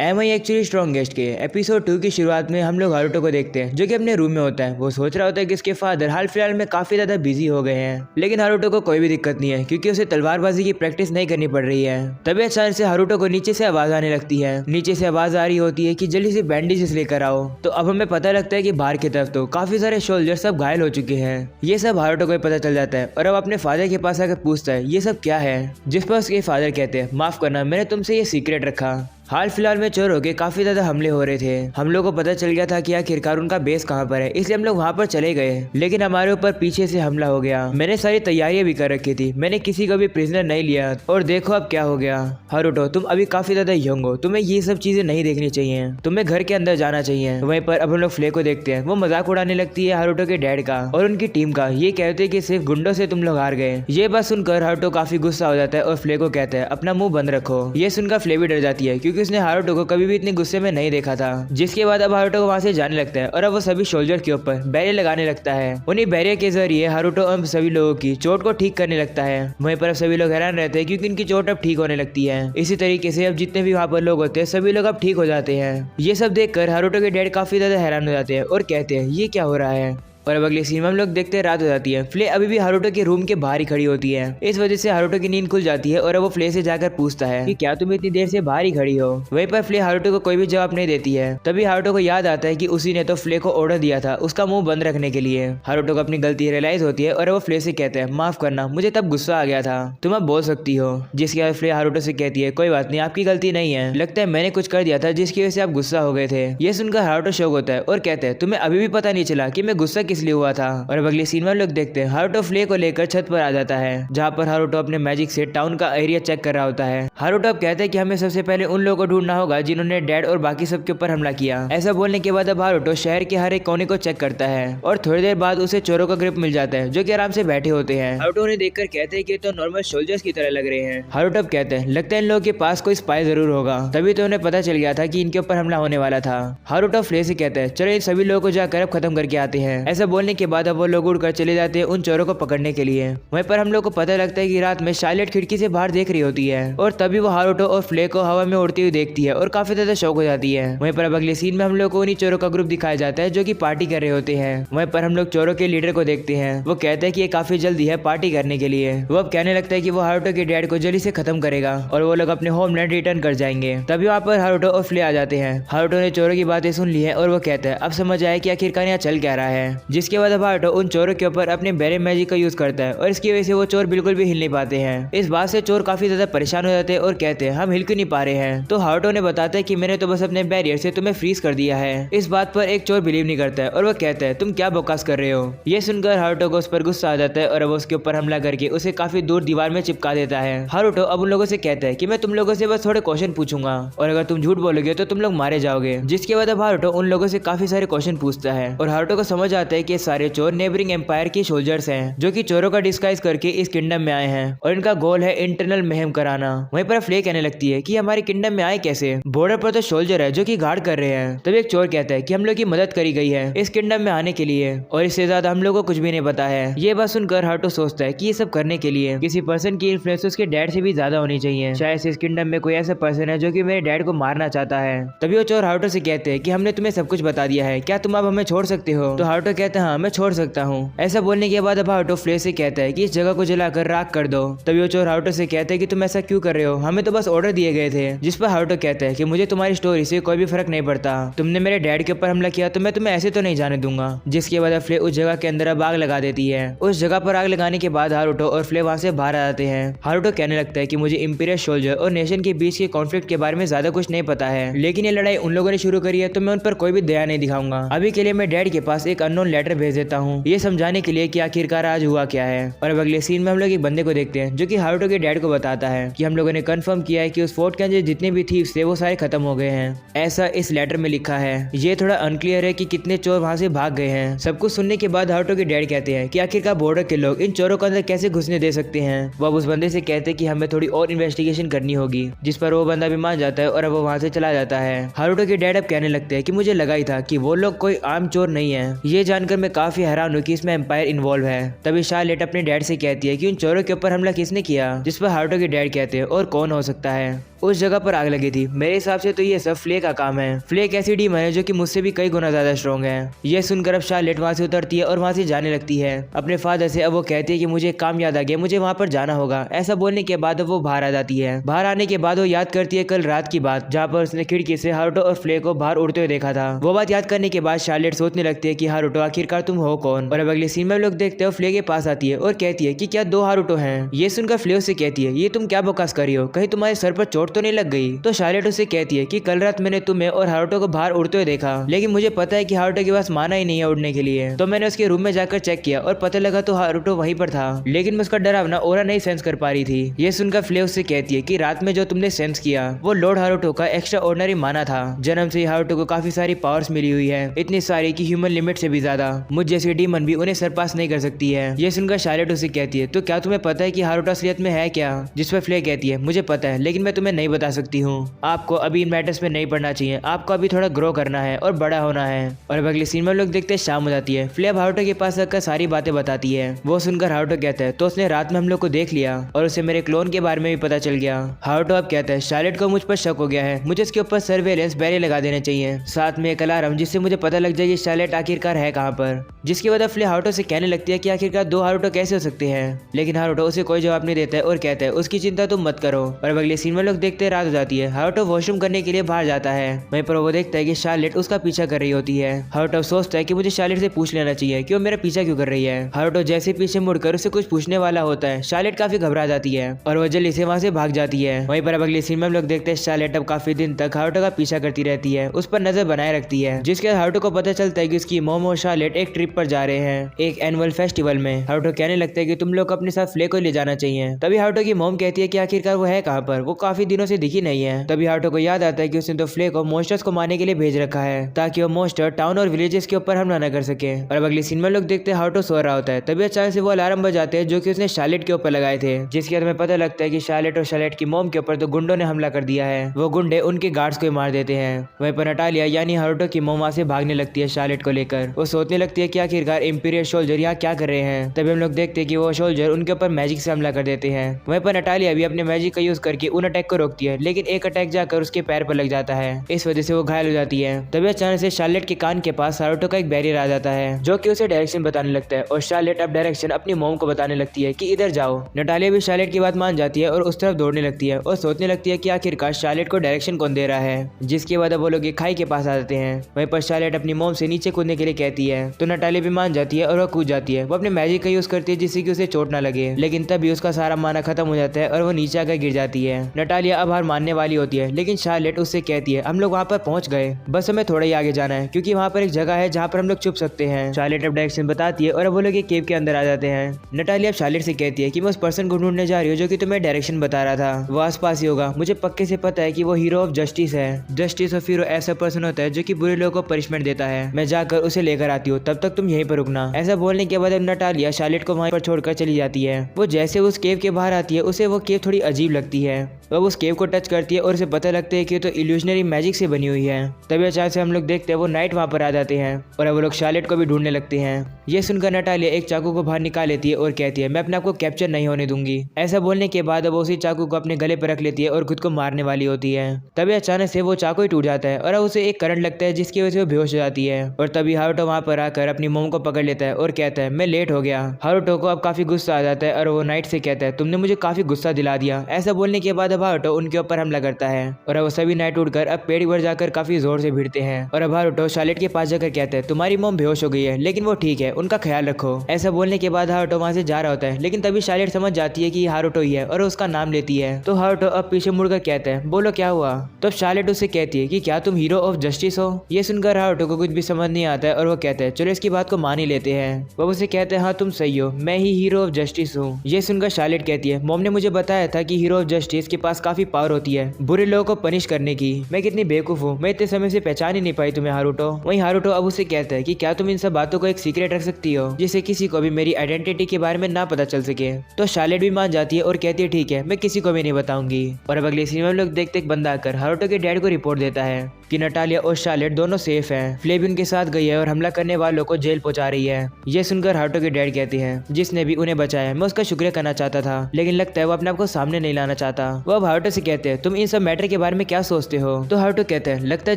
M I actually strongest के episode 2 की शुरुआत में हम लोग हारुतो को देखते हैं जो कि अपने रूम में होता है। वो सोच रहा होता है कि उसके फादर हाल फिलहाल में काफी ज्यादा बिजी हो गए हैं, लेकिन हारुतो को कोई भी दिक्कत नहीं है क्योंकि उसे तलवारबाजी की प्रैक्टिस नहीं करनी पड़ रही है। तभी अचानक से हारुतो को नीचे से आवाज आने लगती है। नीचे से आवाज आ रही होती है कि जल्दी से बैंडेजेस लेकर आओ। तो अब हमें पता लगता है कि बाहर की तरफ तो काफी सारे सोल्जर सब घायल हो चुके हैं। ये सब हारुतो को पता चल जाता है और अब अपने फादर के पास आकर पूछता है ये सब क्या है, जिस पर उसके फादर कहते हैं माफ करना, मैंने तुमसे ये सीक्रेट रखा। हाल फिलहाल में चोरों के काफी ज्यादा हमले हो रहे थे। हम लोग को पता चल गया था कि आखिरकार उनका बेस कहाँ पर है, इसलिए हम लोग वहाँ पर चले गए, लेकिन हमारे ऊपर पीछे से हमला हो गया। मैंने सारी तैयारियां भी कर रखी थी, मैंने किसी को भी प्रिजनर नहीं लिया और देखो अब क्या हो गया। हारुतो तुम अभी काफी ज्यादा यंग हो, तुम्हें ये सब चीजें नहीं देखनी चाहिए, तुम्हें घर के अंदर जाना चाहिए। वहीं पर अब हम लोग फ्ले को देखते हैं, वो मजाक उड़ाने लगती है हारुतो के डैड का और उनकी टीम का। ये कहते हैं कि सिर्फ गुंडों से तुम लोग हार गए। ये बात सुनकर हारुतो काफी गुस्सा हो जाता है और फ्ले को कहता है अपना मुंह बंद रखो। ये सुनकर फ्ले भी डर जाती है क्योंकि उसने हारुतो को कभी भी इतने गुस्से में नहीं देखा था। जिसके बाद अब हारुतो वहां से जाने लगता है और अब वो सभी सोल्जर के ऊपर बैरियर लगाने लगता है। उन्हीं बैरियर के जरिए हारुतो अब सभी लोगों की चोट को ठीक करने लगता है। वहीं पर अब सभी लोग हैरान रहते हैं क्योंकि इनकी चोट अब ठीक होने लगती है। इसी तरीके से अब जितने भी वहाँ पर लोग होते हैं सभी लोग अब ठीक हो जाते हैं। ये सब देखकर हारुतो के डैड काफी ज्यादा हैरान हो जाते हैं और कहते हैं ये क्या हो रहा है। और अब अगले सीन में हम लोग देखते हैं रात हो जाती है। फ्ले अभी भी हारुतो के रूम के बाहर ही खड़ी होती है। इस वजह से हारुतो की नींद खुल जाती है और अब वो फ्ले से जाकर पूछता है कि क्या तुम इतनी देर से बाहर ही खड़ी हो। वहीं पर फ्ले हारुतो को कोई भी जवाब नहीं देती है। तभी हारुतो को याद आता है कि उसी ने तो फ्ले को ऑर्डर दिया था उसका मुंह बंद रखने के लिए। हारुतो को अपनी गलती रियलाइज होती है और वो फ्ले से कहते हैं माफ करना, मुझे तब गुस्सा आ गया था, तुम अब बोल सकती हो। जिसके बाद फ्ले हारुतो से कहती है कोई बात नहीं, आपकी गलती नहीं है, लगता है मैंने कुछ कर दिया था जिसकी वजह से आप गुस्सा हो गए थे। ये सुनकर हारुतो शॉक होता है और कहते हैं तुम्हें अभी भी पता नहीं चला कि मैं गुस्सा किस लिए हुआ था। और अब अगले सीन में लोग देखते हैं हारुतो फ्ले को लेकर छत पर आ जाता है, जहाँ पर हारुतो अपने मैजिक से टाउन का एरिया चेक कर रहा होता है। हारुतो अब कहते हैं कि हमें सबसे पहले उन लोगों को ढूंढना होगा जिन्होंने डैड और बाकी सबके ऊपर हमला किया। ऐसा बोलने के बाद अब हारुतो शहर के हर एक कोने को चेक करता है और थोड़ी देर बाद उसे चोरों का ग्रिप मिल जाता है जो कि आराम से बैठे होते हैं। हारुतो उन्हें देखकर कहते हैं कि तो नॉर्मल सोल्जर्स की तरह लग रहे हैं। हारुतो अब कहते हैं लगता है इन लोगों के पास कोई स्पाई जरूर होगा, तभी तो उन्हें पता चल गया था कि इनके ऊपर हमला होने वाला था। हारुतो फ्ले से कहते हैं चलो इन सभी लोगों को जाकर अब खत्म करके आते हैं। ऐसा बोलने के बाद अब वो लोग उड़कर चले जाते हैं उन चोरों को पकड़ने के लिए। वहीं पर हम लोग को पता लगता है कि रात में शार्लेट खिड़की से बाहर देख रही होती है और तभी वो हारुतो और फ्ले को हवा में उड़ती हुई देखती है और काफी ज्यादा शौक हो जाती है। वहीं पर अब अगले सीन में हम लोग को उन्हीं चोरों का ग्रुप दिखाया जाता है जो कि पार्टी कर रहे होते हैं। वहीं पर हम लोग चोरों के लीडर को देखते हैं, वो कहते हैं कि ये काफी जल्दी है पार्टी करने के लिए। वो अब कहने लगता है कि वो हारुतो के डैड को जल्दी से खत्म करेगा और वो लोग अपने होमलैंड रिटर्न कर जाएंगे। तभी वहाँ पर हारुतो और फ्ले आ जाते हैं। हारुतो ने चोरों की बातें सुन ली है और वो कहता है अब समझ आया कि आखिरकार यहाँ चल क्या रहा है। जिसके बाद अब हारुतो उन चोरों के ऊपर अपने बैरे मैजिक का यूज करता है और इसकी वजह से वो चोर बिल्कुल भी हिल नहीं पाते हैं। इस बात से चोर काफी ज्यादा परेशान हो जाते हैं और कहते हैं हम हिल क्यों नहीं पा रहे हैं। तो हारुतो ने बताता है कि मैंने तो बस अपने बैरियर से तुम्हें फ्रीज कर दिया है। इस बात पर एक चोर बिलीव नहीं करता है और वो कहता है तुम क्या बकवास कर रहे हो। ये सुनकर हारुतो को उस पर गुस्सा आ जाता है और अब उसके ऊपर हमला करके उसे काफी दूर दीवार में चिपका देता है। हारुतो अब उन लोगों से कहता है कि मैं तुम लोगों से बस थोड़े क्वेश्चन पूछूंगा और अगर तुम झूठ बोलोगे तो तुम लोग मारे जाओगे। जिसके बाद अब हारुतो उन लोगों से काफी सारे क्वेश्चन पूछता है और हारुतो को समझ आता है कि सारे चोर नेबरिंग एम्पायर के सोल्जर्स हैं जो कि चोरों का डिस्गाइज करके इस किंगडम में आए हैं और इनका गोल है इंटरनल महम कराना। वहीं पर फ्ले कहने लगती है कि हमारे किंगडम में आए कैसे, बॉर्डर पर तो सोल्जर है जो कि गार्ड कर रहे हैं। तभी एक चोर कहता है कि हम लोग की मदद करी गई है इस किंगडम में आने के लिए और इससे ज्यादा हम लोग को कुछ भी नहीं पता है। ये बात सुनकर हारुतो सोचता है कि ये सब करने के लिए किसी पर्सन की इन्फ्लुएंस उसके डैड से भी ज्यादा होनी चाहिए। शायद इस किंगडम में कोई ऐसा पर्सन है जो कि मेरे डैड को मारना चाहता है। तभी वो चोर हारुतो से कहते हैं कि हमने तुम्हें सब कुछ बता दिया है, क्या तुम अब हमें छोड़ सकते हो। तो हारुतो कहता है हाँ मैं छोड़ सकता हूँ। ऐसा बोलने के बाद अब हारुतो फ्ले से कहता है कि इस जगह को जलाकर राख कर दो। तभी वो चोर हारुतो से कहते हैं कि तुम ऐसा क्यों कर रहे हो, हमें तो बस ऑर्डर दिए गए थे। जिस पर हारुतो कहता है कि मुझे तुम्हारी स्टोरी से कोई भी फर्क नहीं पड़ता, तुमने मेरे डैड के ऊपर हमला किया तो मैं तुम्हें ऐसे तो नहीं जाने दूंगा। जिसके बाद फ्ले उस जगह के अंदर अब आग लगा देती है। उस जगह पर आग लगाने के बाद हारुतो और फ्ले वहाँ से बाहर आ जाते हैं। हारुतो कहने लगता है कि मुझे इंपीरियल सोल्जर और नेशन के बीच के कॉन्फ्लिक्ट के बारे में ज्यादा कुछ नहीं पता है, लेकिन ये लड़ाई उन लोगों ने शुरू करी है तो मैं उन पर कोई भी दया नहीं दिखाऊंगा। अभी के लिए मैं डैड के पास एक अननोन लेटर भेज देता हूँ ये समझाने के लिए कि आखिरकार आज हुआ क्या है। और अब अगले सीन में हम लोग एक बंदे को देखते हैं जो कि हारुतो के डैड को बताता है कि हम लोगों ने कंफर्म किया है कि उस फोर्ट के अंदर जितने भी थीव्स थे वो सारे खत्म हो गए हैं, ऐसा इस लेटर में लिखा है। ये थोड़ा अनक्लियर है कि कितने चोर वहां से भाग गए हैं। सब कुछ सुनने के बाद हारुतो के डैड कहते हैं कि आखिरकार बॉर्डर के लोग इन चोरों को अंदर कैसे घुसने दे सकते हैं। वो अब उस बंदे से कहते हैं कि हमें थोड़ी और इन्वेस्टिगेशन करनी होगी, जिस पर वो बंदा भी मान जाता है और अब वो वहां से चला जाता है। हारुतो के डैड अब कहने लगते हैं कि मुझे लगा ही था कि वो लोग कोई आम चोर नहीं है। ये जानकर मैं काफी हैरान हूँ कि इसमें एम्पायर इन्वॉल्व है। तभी शार्लेट अपने डैड से कहती है कि उन चोरों के ऊपर हमला किसने किया, जिस पर हारुतो के डैड कहते हैं और कौन हो सकता है। उस जगह पर आग लगी थी। मेरे हिसाब से तो ये सब फ्ले का काम है। फ्ले एक ऐसी डीमन है जो कि मुझसे भी कई गुना ज्यादा स्ट्रॉन्ग है। ये सुनकर अब शार्लेट वहाँ से उतरती है और वहाँ से जाने लगती है अपने फादर से। अब वो कहती है कि मुझे काम याद आ गया, मुझे वहाँ पर जाना होगा। ऐसा बोलने के बाद वो बाहर आ जाती है। बाहर आने के बाद वो याद करती है कल रात की बात, जहाँ पर उसने खिड़की से हारुतो और फ्ले को बाहर उड़ते हुए देखा था। वो बात याद करने के बाद शार्लेट सोचने लगती है कि हारुतो आखिरकार तुम हो कौन। और अब अगले सीन में लोग देखते हो फ्ले के पास आती है और कहती है कि क्या दो हारुतो हैं। ये सुनकर फ्ले उससे कहती है ये तुम क्या बकवास कर रही हो, कहीं तुम्हारे सर पर चोट तो नहीं लग गई। तो शार्लेट उससे कहती है कि कल रात मैंने तुम्हें और हारुतो को बाहर उड़ते हुए देखा, लेकिन मुझे पता है कि हारुतो के पास माना ही नहीं है उड़ने के लिए। तो मैंने उसके रूम में जाकर चेक किया और पता लगा तो हारुतो वहीं पर था, लेकिन मैं उसका डरावना ऑरा नहीं सेंस कर पा रही थी। ये सुनकर फ्ले उससे कहती है कि रात में जो तुमने सेंस किया वो लॉर्ड हारुतो का एक्स्ट्रा ऑर्डिनरी माना था। जन्म से ही हारुतो को काफी सारी पावर्स मिली हुई है, इतनी सारी कि ह्यूमन लिमिट से भी ज्यादा। मुझ जैसी डीमन भी उन्हें सरपास नहीं कर सकती है। ये सुनकर शार्लेट उससे कहती है तो क्या तुम्हें पता है कि हारुतो असलियत में है क्या। जिस पर फ्ले कहती है मुझे पता है, लेकिन मैं तुम्हें नहीं बता सकती हूँ। आपको अभी इन मैटर्स में नहीं पढ़ना चाहिए, आपको अभी थोड़ा ग्रो करना है और बड़ा होना है। और अब अगले सीन में लोग देखते हैं शाम हो जाती है। फ्ले अब हारुतो के पास आकर सारी बातें बताती है। वो सुनकर हारुतो कहता है तो उसने रात में हम लोग को देख लिया और उसे मेरे क्लोन के बारे में भी पता चल गया। हारुतो अब कहता है शार्लेट को मुझ पर शक हो गया है, मुझे इसके ऊपर सर्वेलेंस बैरियर लगा देने चाहिए, साथ में एक अलार्म जिससे मुझे पता लग जाए कि शार्लेट आखिरकार है कहाँ पर। जिसके बाद फ्ले हारुतो से कहने लगती है कि आखिरकार दो हारुतो कैसे हो सकते हैं, लेकिन हारुतो उसे कोई जवाब नहीं देता है और कहता है उसकी चिंता तुम मत करो। और अगले सीन में लोग देखते हैं रात हो जाती है। हारुतो वॉशरूम करने के लिए बाहर जाता है, वहीं पर वो देखता है कि शार्लेट उसका पीछा कर रही होती है। हारुतो सोचता है कि मुझे शार्लेट से पूछ लेना चाहिए कि वो मेरा पीछा क्यों कर रही है। हारुतो जैसे पीछे मुड़कर उसे कुछ पूछने वाला होता है, शार्लेट काफी घबरा जाती है और वो जल्दी से वहाँ से भाग जाती है। वहीं पर अब अगले सीन में हम लोग देखते हैं शार्लेट अब काफी दिन तक हारुतो का पीछा करती रहती है, उस पर नजर बनाए रखती है। जिसके बाद हारुतो को पता चलता है कि उसकी मॉम और शार्लेट एक ट्रिप पर जा रहे हैं, एक एनुअल फेस्टिवल में। हारुतो कहने लगता है कि तुम लोग को अपने साथ फ्ले को ले जाना चाहिए। तभी हारुतो की मॉम कहती है कि आखिरकार वो है कहाँ पर, वो काफी दिनों से दिखी नहीं है। तभी हारुतो को याद आता है कि उसने तो फ्ले को मॉन्स्टर्स को मारने के लिए भेज रखा है, ताकि वो मॉन्स्टर टाउन और विलेजेस के ऊपर हमला न कर सके। और अब अगली सीन में लोग देखते हैं हारुतो सो रहा होता है। तभी अचानक से वो अलार्म बजाते हैं जो कि उसने शार्लेट के ऊपर लगाए थे, जिसके बाद हमें पता लगता है कि शार्लेट और शार्लेट की मॉम के ऊपर तो गुंडों ने हमला कर दिया है। वो गुंडे उनके गार्ड्स को मार देते हैं। वहीं पर नटालिया यानी हारुतो की मॉम वहाँ से भागने लगती है शार्लेट को लेकर। वो सोचने लगती है कि आखिरकार इंपीरियल सोल्जर यहाँ क्या कर रहे हैं। तभी हम लोग देखते हैं कि वो सोल्जर उनके ऊपर मैजिक से हमला कर देते हैं। वहीं पर नटालिया भी अपने मैजिक का यूज करके उन अटैक को रोकती है, लेकिन एक अटैक जाकर उसके पैर पर लग जाता है, इस वजह से वो घायल हो जाती है। तभी अचानक से शार्लेट के कान के पास हारुतो का एक बैरियर आ जाता है जो कि उसे डायरेक्शन बताने लगता है और शार्लेट अब डायरेक्शन अपनी मॉम को बताने लगती है कि इधर जाओ। नटालिया भी शार्लेट की बात मान जाती है और उस तरफ दौड़ने लगती है और सोचने लगती है कि आखिरकार शार्लेट को डायरेक्शन कौन दे रहा है। जिसके बाद वो लोग एक खाई के पास आ जाते हैं। वहीं पर शार्लेट अपनी मॉम से नीचे कूदने के लिए कहती है तो नटालिया भी मान जाती है और वो कूद जाती है। वो अपने मैजिक का यूज करती है जिससे कि उसे चोट ना लगे, लेकिन तभी उसका सारा माना खत्म हो जाता है और वो नीचे आकर गिर जाती है। नटालिया अब हार मानने वाली होती है, लेकिन शार्लेट उससे कहती है हम लोग वहाँ पर पहुंच गए, बस हमें थोड़ा ही आगे जाना है क्योंकि वहाँ पर एक जगह है जहाँ पर हम लोग छुप सकते हैं। शार्लेट अब डायरेक्शन बताती है और अब वो लोग एक केव के अंदर आ जाते हैं। नटालिया अब शार्लेट से कहती है कि मैं उस पर्सन को ढूंढने जा रही हूँ जो कि तुम्हें डायरेक्शन बता रहा था, वो आसपास ही होगा। मुझे पक्के से पता है कि वो हीरो ऑफ जस्टिस है। जस्टिस ऑफ हीरो ऐसा पर्सन होता है जो कि बुरे लोगों को पनिशमेंट देता है। मैं जाकर उसे लेकर आती हूँ, तब तक तुम यहीं पर रुकना। ऐसा बोलने के बाद नटालिया शार्लेट को वहीं पर छोड़कर चली जाती है। वो जैसे उस केव के बाहर आती है उसे वो केव थोड़ी अजीब लगती है। वह उस केव को टच करती है और उसे पता लगता है कि तो इल्यूजनरी मैजिक से बनी हुई है। तभी अचानक से हम लोग देखते हैं वो नाइट वहाँ पर आ जाते हैं और अब वो लोग शार्लेट को भी ढूंढने लगते हैं। ये सुनकर नटालिया एक चाकू को बाहर निकाल लेती है और कहती है मैं अपने आप को कैप्चर नहीं होने दूंगी। ऐसा बोलने के बाद वो उसी चाकू को अपने गले पर रख लेती है और खुद को मारने वाली होती है। तभी अचानक से वो चाकू ही टूट जाता है और उसे एक करंट लगता है जिसकी वजह से वो बेहोश हो जाती है। और तभी हारुतो वहाँ पर आकर अपनी मोम को पकड़ लेता है और कहता है मैं लेट हो गया। हारुतो को अब काफी गुस्सा आ जाता है और वो नाइट से कहता है तुमने मुझे काफी गुस्सा दिला दिया। ऐसा बोलने के बाद अब हारुतो उनके ऊपर हमला करता है और अब वो सभी नाइट उठकर अब पेड़ पर जाकर काफी जोर से भिड़ते हैं। और अब हारुतो शार्लेट के पास जाकर कहता है तुम्हारी मोम बेहोश हो गई है, लेकिन वो ठीक है, उनका ख्याल रखो। ऐसा बोलने के बाद हारुतो वहाँ से जा रहा होता है, लेकिन तभी शार्लेट समझ जाती है कि हारुतो ही है और उसका नाम लेती है। तो हारुतो अब पीछे मुड़कर कहता है बोलो क्या हुआ। तो शार्लेट उससे कहती है कि क्या तुम हीरो ऑफ जस्टिस हो। ये सुनकर हारुतो को कुछ भी समझ नहीं आता है और वो कहता है चलो इसकी बात को मान ही लेते हैं। वो उसे कहते हैं हाँ तुम सही हो, मैं ही हीरो ऑफ जस्टिस हूँ। ये सुनकर शार्लेट कहती है मॉम ने मुझे बताया था कि हीरो ऑफ जस्टिस के पास काफी पावर होती है बुरे लोगों को पनिश करने की। मैं कितनी बेवकूफ हूँ, मैं इतने समय से पहचान ही नहीं पाई तुम्हें हारुतो। वहीं हारुतो अब उसे कहता है कि क्या तुम इन सब बातों को एक सीक्रेट रख सकती हो जिससे किसी को भी मेरी आइडेंटिटी के बारे में ना पता चल सके। तो शार्लेट भी मान जाती है और कहती है ठीक है, मैं किसी को भी नहीं बताऊंगी। और अब अगले सीन में हम लोग देखते एक बंदा आकर हारुतो के डैड को रिपोर्ट देता है कि नटालिया और शार्लेट दोनों सेफ हैं। फ्लेवी उनके साथ गई है और हमला करने वालों को जेल पहुंचा रही है। ये सुनकर हारुतो के डैड कहते हैं, जिसने भी उन्हें बचाया, मैं उसका शुक्रिया करना चाहता था, लेकिन लगता है वो अपने आप को सामने नहीं लाना चाहता। वो अब हारुतो से कहते हैं, तुम इन सब मैटर के बारे में क्या सोचते हो? तो हारुतो कहते हैं, लगता है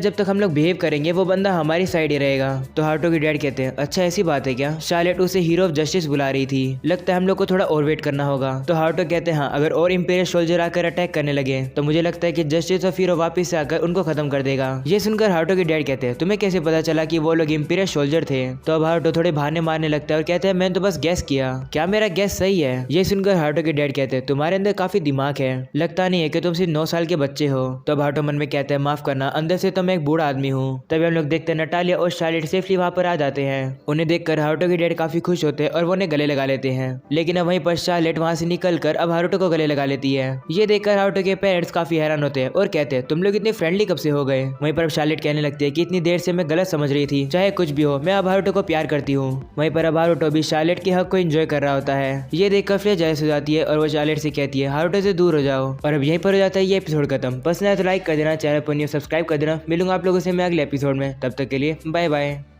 जब तक हम लोग बिहेव करेंगे वो बंदा हमारी साइड ही रहेगा। तो हारुतो के डैड कहते हैं, अच्छा ऐसी बात है क्या? शार्लेट उसे हीरो ऑफ जस्टिस बुला रही थी, लगता है हम लोग को थोड़ा और वेट करना होगा। तो हारुतो कहते हैं, हाँ, अगर और इंपीरियल सोल्जर आकर अटैक करने लगे तो मुझे लगता है कि जस्टिस ऑफ हीरो वापस से आकर उनको खत्म कर देगा। ये सुनकर हारुतो के डैड कहते हैं, तुम्हें कैसे पता चला कि वो लोग इंपीरियल सोल्जर थे? तो अब हारुतो थोड़े बहाने मारने लगता है और कहते हैं, मैंने तो बस गैस किया, क्या मेरा गैस सही है? ये सुनकर हारुतो के डैड कहते हैं, तुम्हारे अंदर काफी दिमाग है, लगता नहीं है कि तुम सिर्फ 9 साल के बच्चे हो। तो अब हारुतो मन में कहते हैं, माफ करना, अंदर से तो मैं एक बूढ़ा आदमी हूँ। तभी हम लोग देखते हैं नटालिया और शार्लेट सेफली वहाँ पर आ जाते हैं। उन्हें देखकर हारुतो के डैड काफी खुश होते हैं और वो उन्हें गले लगा लेते हैं। लेकिन अब वहीं पर शार्लेट वहाँ से निकलकर अब हारुतो को गले लगा लेती है। ये देखकर हारुतो के पेरेंट्स काफी हैरान होते हैं और कहते हैं, तुम लोग इतने फ्रेंडली कब से हो गए? वहीं पर अब शार्लेट कहने लगती है कि इतनी देर से मैं गलत समझ रही थी, चाहे कुछ भी हो, मैं अब हारुतो को प्यार करती हूँ। वहीं पर अब हारुतो भी शार्लेट के हक को एंजॉय कर रहा होता है। ये देखकर फ्लेयर जेलस हो जाती है और वो शार्लेट से कहती है, हारुतो से दूर हो जाओ। और अब यहीं पर हो जाता है ये एपिसोड खत्म। पसंद आए तो लाइक कर देना, चैनल पर न्यू सब्सक्राइब कर देना। मिलूंगा आप लोगों से मैं अगले एपिसोड में, तब तक के लिए बाय बाय।